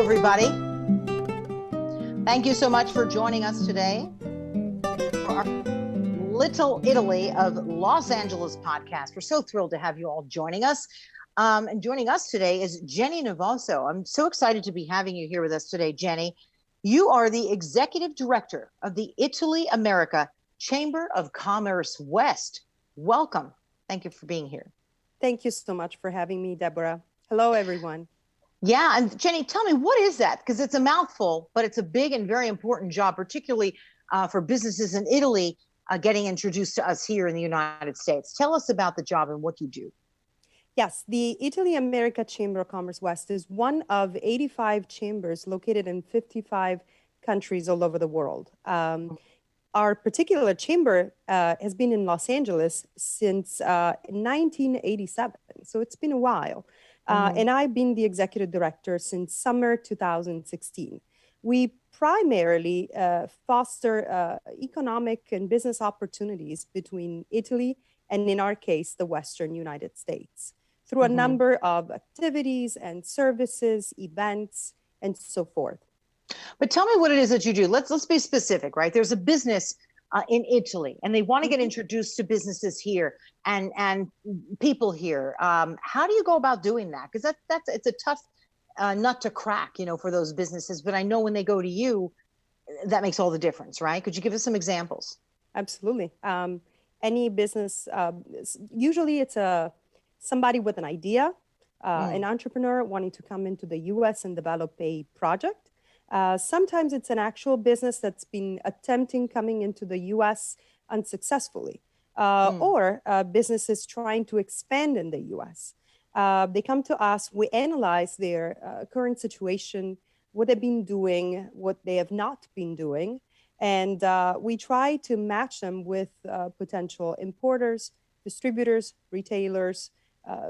everybody. Thank you so much for joining us today for our Little Italy of Los Angeles podcast. We're so thrilled to have you all joining us. And joining us today is Genny Nevoso. I'm so excited to be having you here with us today, Genny. You are the Executive Director of the Italy America Chamber of Commerce West. Welcome. Thank you for being here. Thank you so much for having me, Deborah. Hello, everyone. Yeah, and Genny, tell me, what is that? Because it's a mouthful, but it's a big and very important job, particularly for businesses in Italy getting introduced to us here in the United States. Tell us about the job and what you do. Yes, the Italy America Chamber of Commerce West is one of 85 chambers located in 55 countries all over the world. Our particular chamber has been in Los Angeles since 1987, so it's been a while. And I've been the executive director since summer 2016. We primarily foster economic and business opportunities between Italy and, in our case, the Western United States through a number of activities and services, events, and so forth. But tell me what it is that you do. Let's be specific, right? There's a business in Italy, and they want to get introduced to businesses here and people here. How do you go about doing that? Because it's a tough nut to crack, for those businesses. But I know when they go to you, that makes all the difference, right? Could you give us some examples? Absolutely. Any business, usually it's somebody with an idea, an entrepreneur wanting to come into the U.S. and develop a project. Sometimes it's an actual business that's been attempting coming into the U.S. unsuccessfully, or businesses trying to expand in the U.S. They come to us, we analyze their current situation, what they've been doing, what they have not been doing, and we try to match them with potential importers, distributors, retailers,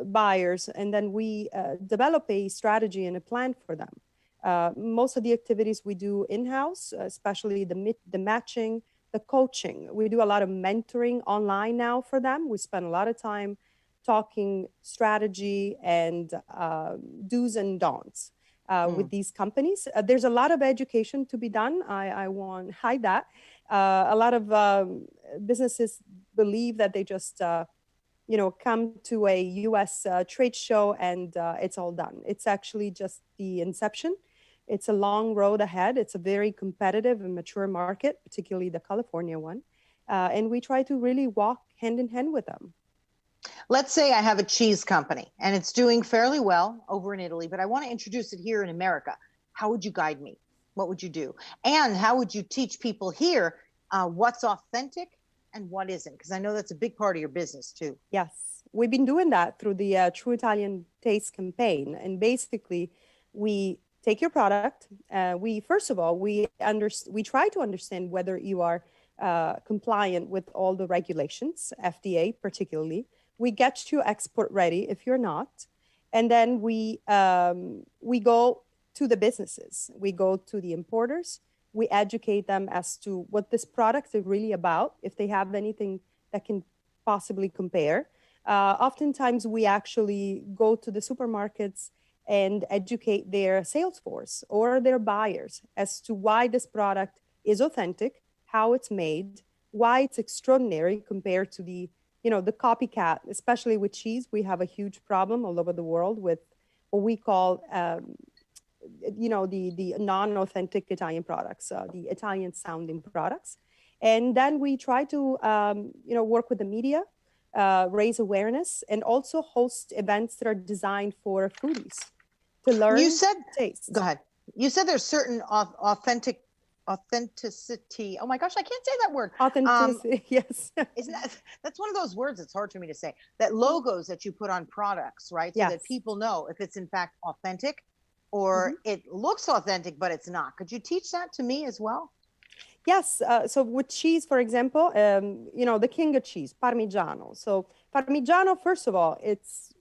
buyers, and then we develop a strategy and a plan for them. Most of the activities we do in-house, especially the matching, the coaching. We do a lot of mentoring online now for them. We spend a lot of time talking strategy and do's and don'ts with these companies. There's a lot of education to be done. I won't hide that. A lot of businesses believe that they just come to a U.S. Trade show and it's all done. It's actually just the inception. It's a long road ahead. It's a very competitive and mature market, particularly the California one. And we try to really walk hand in hand with them. Let's say I have a cheese company and it's doing fairly well over in Italy, but I want to introduce it here in America. How would you guide me? What would you do? And how would you teach people here what's authentic and what isn't? Because I know that's a big part of your business too. Yes, we've been doing that through the True Italian Taste campaign. And basically, we take your product. We try to understand whether you are compliant with all the regulations, FDA particularly. We get you export ready if you're not. And then we go to the businesses. We go to the importers. We educate them as to what this product is really about, if they have anything that can possibly compare. Oftentimes, we actually go to the supermarkets and educate their sales force or their buyers as to why this product is authentic, how it's made, why it's extraordinary compared to the copycat. Especially with cheese, we have a huge problem all over the world with what we call the non-authentic Italian products, the Italian sounding products. And then we try to, work with the media, raise awareness, and also host events that are designed for foodies to learn taste. Go ahead. You said there's certain authenticity. Oh my gosh, I can't say that word. Authenticity, yes. That's one of those words that's hard for me to say. That logos that you put on products, right? So that people know if it's in fact authentic or it looks authentic, but it's not. Could you teach that to me as well? Yes. So with cheese, for example, the king of cheese, Parmigiano. So Parmigiano, first of all, it's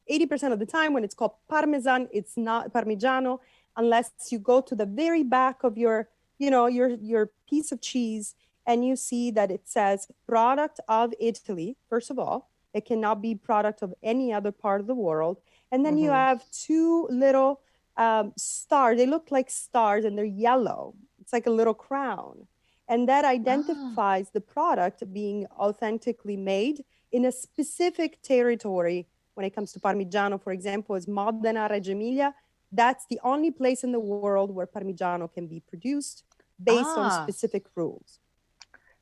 80% of the time when it's called Parmesan, it's not Parmigiano, unless you go to the very back of your piece of cheese and you see that it says product of Italy. First of all, it cannot be product of any other part of the world. And then you have two little Star. They look like stars and they're yellow. It's like a little crown. And that Ah, identifies the product being authentically made in a specific territory. When it comes to Parmigiano, for example, is Modena, Reggio Emilia. That's the only place in the world where Parmigiano can be produced based on ah. specific rules.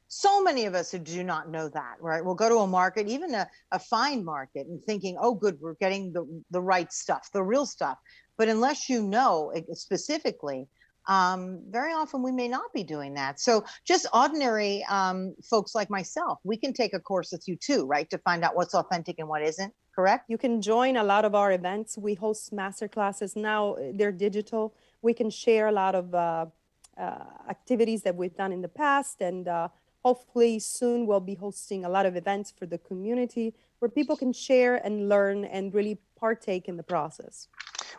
So many of us who do not know that, right? We'll go to a market, even a fine market, and thinking, oh, good, we're getting the right stuff, the real stuff. But unless you know specifically, very often we may not be doing that. So just ordinary folks like myself, we can take a course with you too, right? To find out what's authentic and what isn't, correct? You can join a lot of our events. We host master classes. Now they're digital. We can share a lot of activities that we've done in the past. And hopefully soon we'll be hosting a lot of events for the community where people can share and learn and really partake in the process.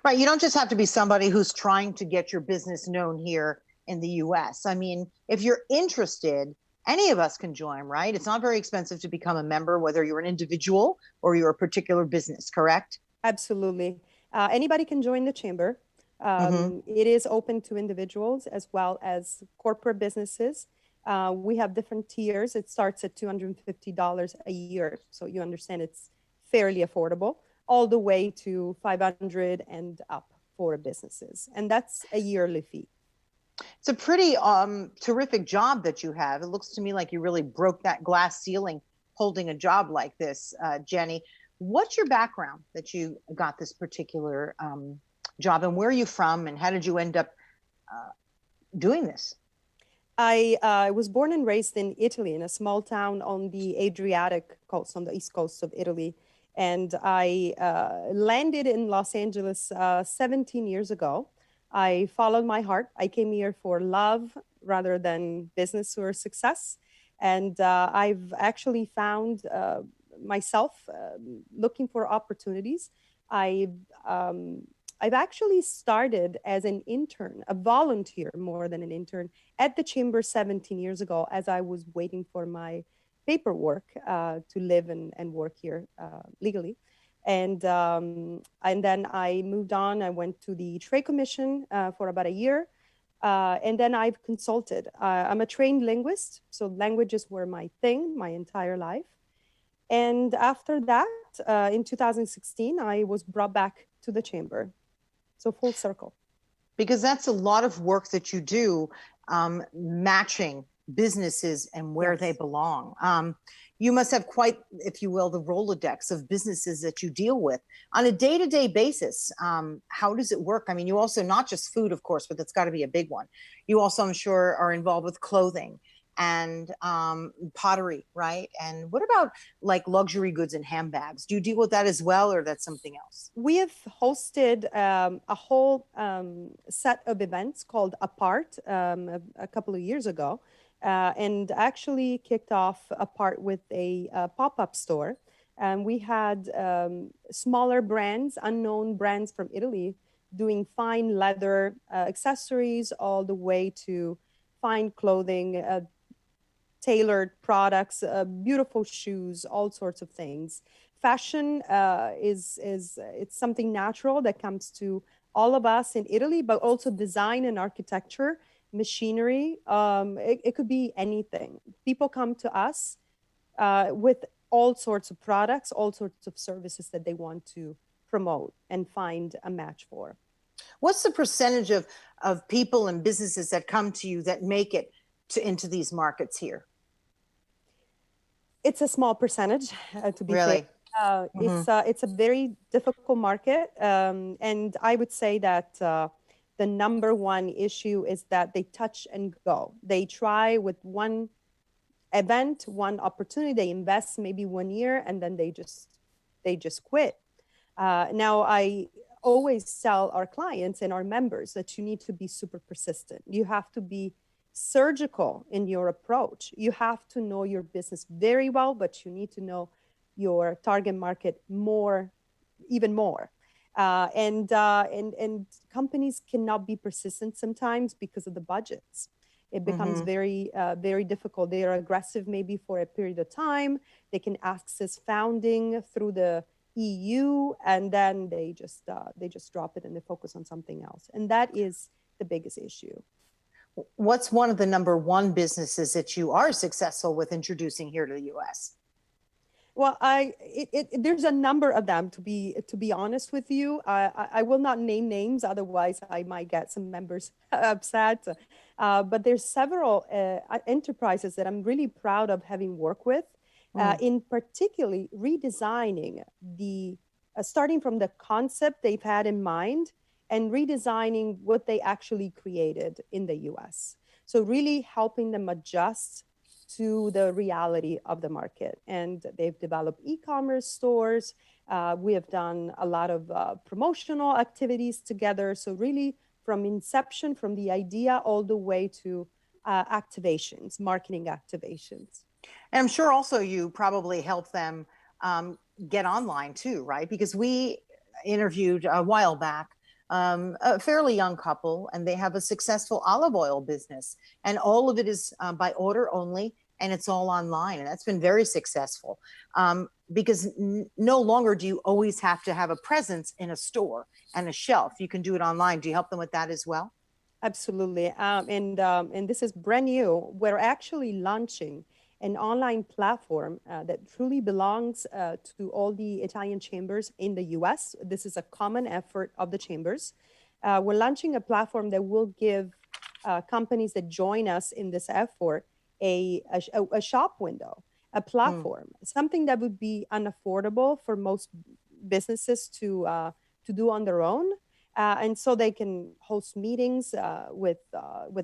Right. You don't just have to be somebody who's trying to get your business known here in the US. I mean, if you're interested, any of us can join, right? It's not very expensive to become a member, whether you're an individual or you're a particular business, correct? Absolutely. Anybody can join the chamber. Mm-hmm. It is open to individuals as well as corporate businesses. We have different tiers. It starts at $250 a year. So you understand it's fairly affordable, all the way to 500 and up for businesses. And that's a yearly fee. It's a pretty terrific job that you have. It looks to me like you really broke that glass ceiling holding a job like this, Genny. What's your background that you got this particular job, and where are you from, and how did you end up doing this? I was born and raised in Italy, in a small town on the Adriatic coast, on the east coast of Italy. And I landed in Los Angeles 17 years ago. I followed my heart. I came here for love rather than business or success. And I've actually found myself looking for opportunities. I've um, I've actually started as an intern, a volunteer more than an intern, at the chamber 17 years ago as I was waiting for my paperwork to live and work here legally. And then I moved on. I went to the Trade Commission for about a year. And then I've consulted. I'm a trained linguist, so languages were my thing my entire life. And after that, in 2016, I was brought back to the chamber. So full circle. Because that's a lot of work that you do, matching businesses and where they Yes. belong. You must have quite, if you will, the Rolodex of businesses that you deal with on a day-to-day basis. How does it work? I mean, you also, not just food, of course, but that's got to be a big one. You also, I'm sure, are involved with clothing and pottery, right? And what about like luxury goods and handbags? Do you deal with that as well, or that's something else? We have hosted a whole set of events called Apart a couple of years ago, and actually kicked off Apart with a pop-up store. And we had smaller brands, unknown brands from Italy, doing fine leather accessories all the way to fine clothing, tailored products, beautiful shoes, all sorts of things. Fashion is it's something natural that comes to all of us in Italy, but also design and architecture, machinery. It could be anything. People come to us with all sorts of products, all sorts of services that they want to promote and find a match for. What's the percentage of people and businesses that come to you that make it into these markets here? It's a small percentage, to be fair. Really? Mm-hmm. It's a very difficult market, and I would say that the number one issue is that they touch and go. They try with one event, one opportunity, they invest maybe 1 year, and then they just quit. Now, I always tell our clients and our members that you need to be super persistent. You have to be surgical in your approach. You have to know your business very well, but you need to know your target market more, even more. And companies cannot be persistent sometimes because of the budgets. It becomes Mm-hmm. very difficult. They are aggressive maybe for a period of time. They can access funding through the EU, and then they just drop it and they focus on something else, and that is the biggest issue. What's one of the number one businesses that you are successful with introducing here to the U.S.? Well, there's a number of them, to be honest with you. I will not name names, otherwise I might get some members upset. But there's several enterprises that I'm really proud of having worked with, in particularly redesigning starting from the concept they've had in mind and redesigning what they actually created in the US. So really helping them adjust to the reality of the market. And they've developed e-commerce stores. We have done a lot of promotional activities together. So really from inception, from the idea all the way to activations, marketing activations. And I'm sure also you probably help them get online too, right? Because we interviewed a while back a fairly young couple, and they have a successful olive oil business, and all of it is by order only, and it's all online, and that's been very successful because no longer do you always have to have a presence in a store and a shelf. You can do it online. Do you help them with that as well? Absolutely, and this is brand new. We're actually launching an online platform that truly belongs to all the Italian chambers in the US. This is a common effort of the chambers. We're launching a platform that will give companies that join us in this effort a shop window, a platform, something that would be unaffordable for most businesses to do on their own. And so they can host meetings with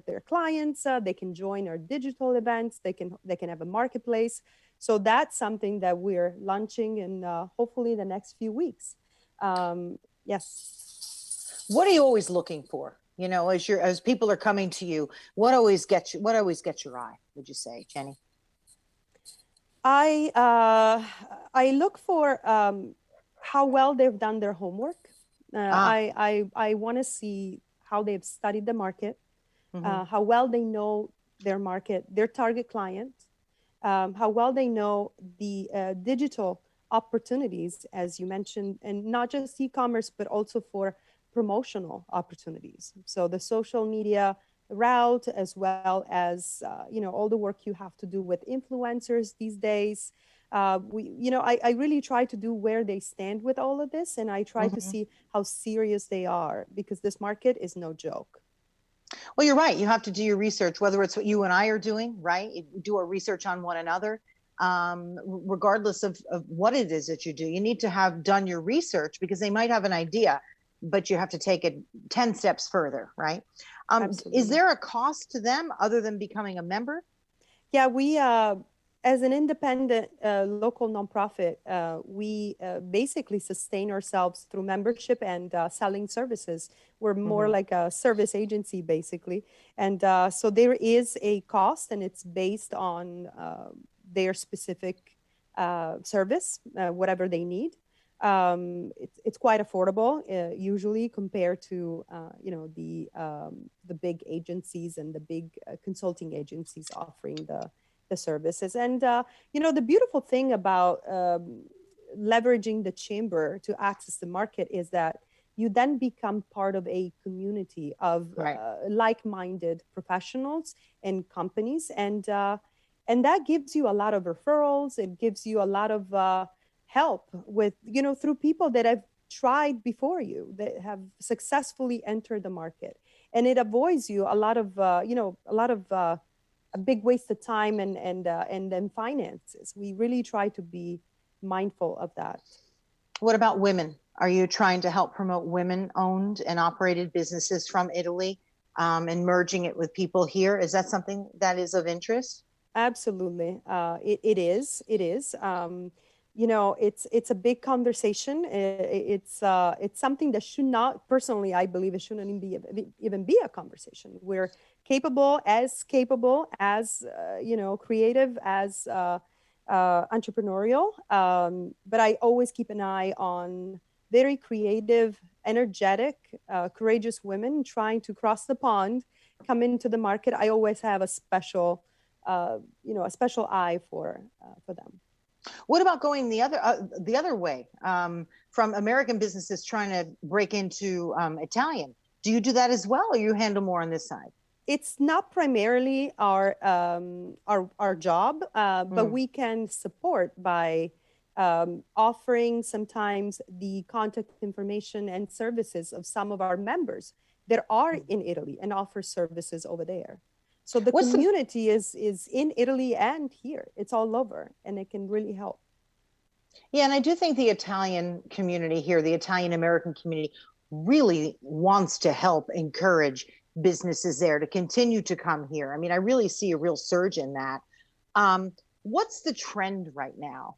their clients. They can join our digital events. They can have a marketplace. So that's something that we're launching in hopefully the next few weeks. Yes. What are you always looking for? You know, as people are coming to you, what always gets your eye? Would you say, Genny? I look for how well they've done their homework. I want to see how they've studied the market, how well they know their market, their target client, how well they know the digital opportunities, as you mentioned, and not just e-commerce, but also for promotional opportunities. So the social media route, as well as all the work you have to do with influencers these days. I really try to do where they stand with all of this, and I try to see how serious they are, because this market is no joke. Well, you're right. You have to do your research, whether it's what you and I are doing, right? You do a research on one another, regardless of what it is that you do. You need to have done your research, because they might have an idea, but you have to take it 10 steps further, right? Is there a cost to them other than becoming a member? Yeah, we, as an independent local nonprofit, we basically sustain ourselves through membership and selling services. We're more like a service agency, basically. And so there is a cost, and it's based on their specific service, whatever they need. It's quite affordable, usually, compared to the big agencies and the big consulting agencies offering the services. And the beautiful thing about leveraging the chamber to access the market is that you then become part of a community of like-minded professionals and companies, and that gives you a lot of referrals. It gives you a lot of help with, through people that have tried before you, that have successfully entered the market, and it avoids you a lot of a big waste of time and then finances. We really try to be mindful of that. What about women? Are you trying to help promote women-owned and operated businesses from Italy, and merging it with people here? Is that something that is of interest? Absolutely, it is. It's a big conversation. It's something that should not, personally, I believe it shouldn't even be a conversation. We're capable as creative as entrepreneurial, but I always keep an eye on very creative, energetic, courageous women trying to cross the pond, come into the market. I always have a special eye for them. What about going the other way, from American businesses trying to break into Italian? Do you do that as well, or you handle more on this side? It's not primarily our job, but Mm, we can support by offering sometimes the contact information and services of some of our members that are mm. in Italy and offer services over there. So the What's the community is in Italy and here. It's all over, and it can really help. Yeah, and I do think the Italian community here, the Italian American community, really wants to help encourage businesses there to continue to come here. I mean, I really see a real surge in that. Um, what's the trend right now?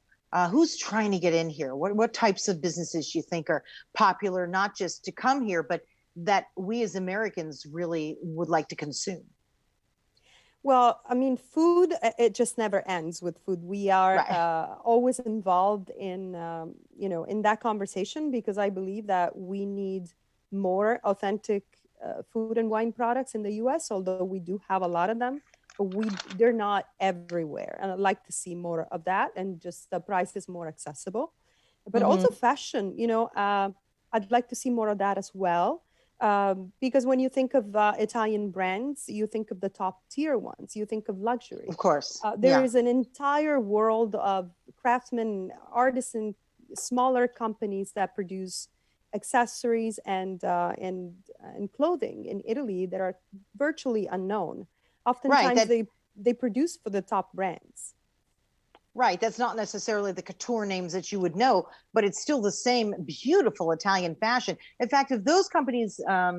Who's trying to get in here? What types of businesses do you think are popular, not just to come here, but that we as Americans really would like to consume? Well, I mean, food, it just never ends with food. We are Right. always involved in, in that conversation because I believe that we need more authentic food and wine products in the US, although we do have a lot of them, but they're not everywhere. And I'd like to see more of that and just the price is more accessible. But also Mm-hmm. fashion, I'd like to see more of that as well. Because when you think of Italian brands, you think of the top tier ones, you think of luxury. Of course. There Yeah. is an entire world of craftsmen, artisan, smaller companies that produce accessories and clothing in Italy that are virtually unknown. Right. Oftentimes, they produce for the top brands. Right. That's not necessarily the couture names that you would know, but it's still the same beautiful Italian fashion. In fact, if those companies,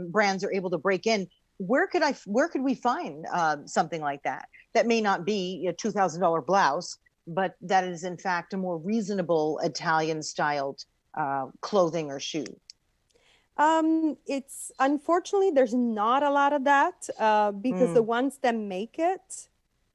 brands are able to break in, where could we find something like that? That may not be a $2,000 blouse, but that is in fact a more reasonable Italian styled clothing or shoe. It's unfortunately there's not a lot of that because the Mm, ones that make it,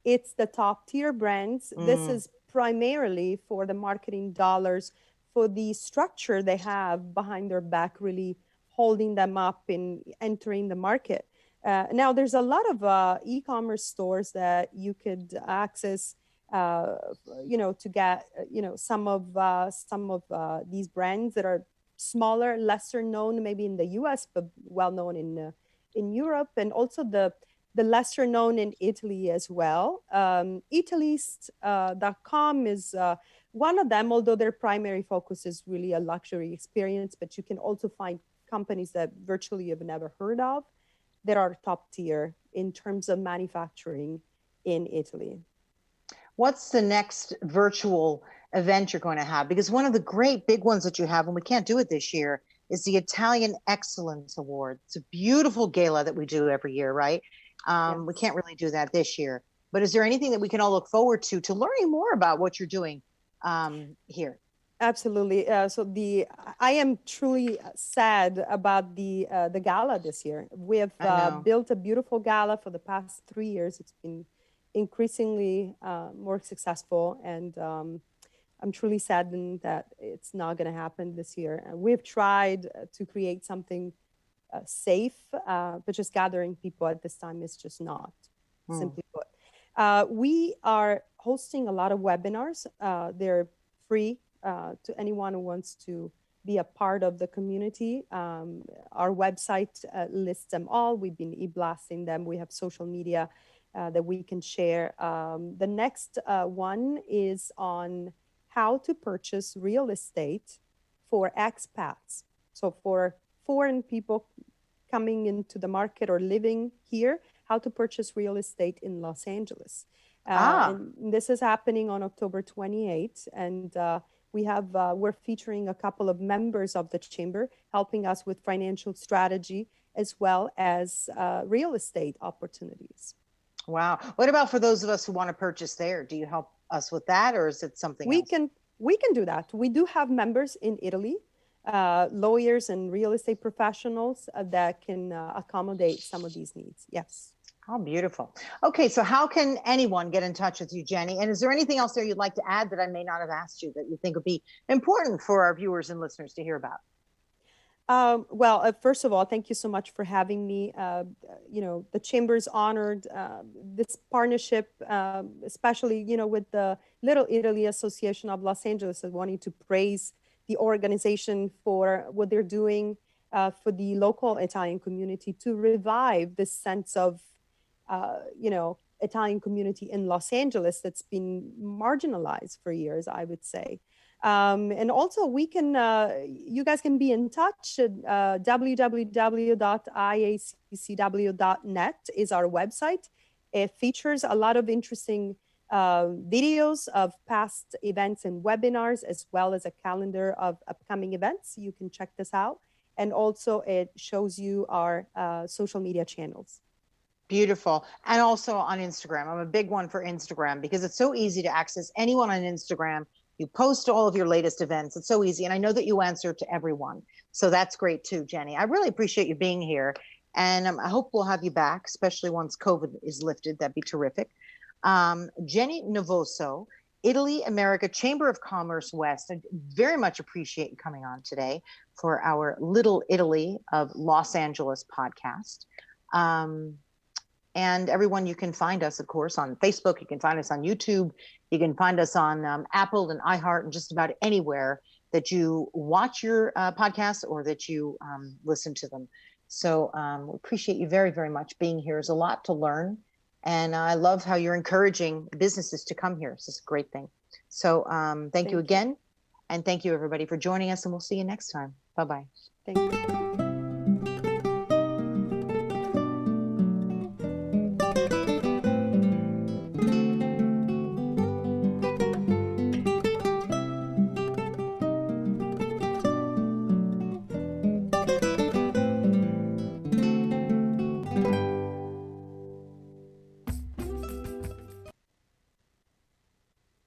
it's the top tier brands. This mm. is primarily for the marketing dollars, for the structure they have behind their back, really holding them up in entering the market. Now, there's a lot of e-commerce stores that you could access, uh, to get, some of these brands that are smaller, lesser known maybe in the US, but well known in Europe, and also the lesser known in Italy as well. Italist.com is one of them, although their primary focus is really a luxury experience, but you can also find companies that virtually you've never heard of that are top tier in terms of manufacturing in Italy. What's the next virtual event you're going to have? Because one of the great big ones that you have, and we can't do it this year, is the Italian Excellence Award. It's a beautiful gala that we do every year, right? We Yes. can't really do that this year. But is there anything that we can all look forward to learning more about what you're doing here? Absolutely. So the I am truly sad about the gala this year. We have I know. built a beautiful gala for the past 3 years. It's been increasingly more successful, and I'm truly saddened that it's not going to happen this year. And we've tried to create something safe, but just gathering people at this time is just not, Mm. simply put. We are hosting a lot of webinars. They're free to anyone who wants to be a part of the community. Our website lists them all. We've been e-blasting them. We have social media that we can share. The next one is on how to purchase real estate for expats. So for foreign people coming into the market or living here, how to purchase real estate in Los Angeles. Ah, And this is happening on October 28th. And we're featuring a couple of members of the chamber helping us with financial strategy as well as real estate opportunities. wow. What about for those of us who want to purchase there? Do you help us with that, or is it something We else? can we can do that. We do have members in Italy, lawyers and real estate professionals that can accommodate some of these needs. Yes. How beautiful. Okay, so how can anyone get in touch with you, Genny? And is there anything else there you'd like to add that I may not have asked you that you think would be important for our viewers and listeners to hear about? Well, first of all, thank you so much for having me. The Chamber's honored this partnership, especially, with the Little Italy Association of Los Angeles, and wanting to praise the organization for what they're doing for the local Italian community to revive this sense of, Italian community in Los Angeles that's been marginalized for years, I would say. And also you guys can be in touch at www.iaccw.net is our website. It features a lot of interesting videos of past events and webinars, as well as a calendar of upcoming events. You can check this out. And also it shows you our social media channels. Beautiful. And also on Instagram. I'm a big one for Instagram because it's so easy to access anyone on Instagram. You post all of your latest events. It's so easy. And I know that you answer to everyone. So that's great too, Genny. I really appreciate you being here. And I hope we'll have you back, especially once COVID is lifted. That'd be terrific. Genny Nevoso, Italy America Chamber of Commerce West. I very much appreciate you coming on today for our Little Italy of Los Angeles podcast. And everyone, you can find us, of course, on Facebook. You can find us on YouTube. You can find us on Apple and iHeart and just about anywhere that you watch your podcasts or that you listen to them. So we appreciate you very, very much being here. There's a lot to learn. And I love how you're encouraging businesses to come here. This is a great thing. So thank you again. And thank you, everybody, for joining us. And we'll see you next time. Bye-bye. Thank you.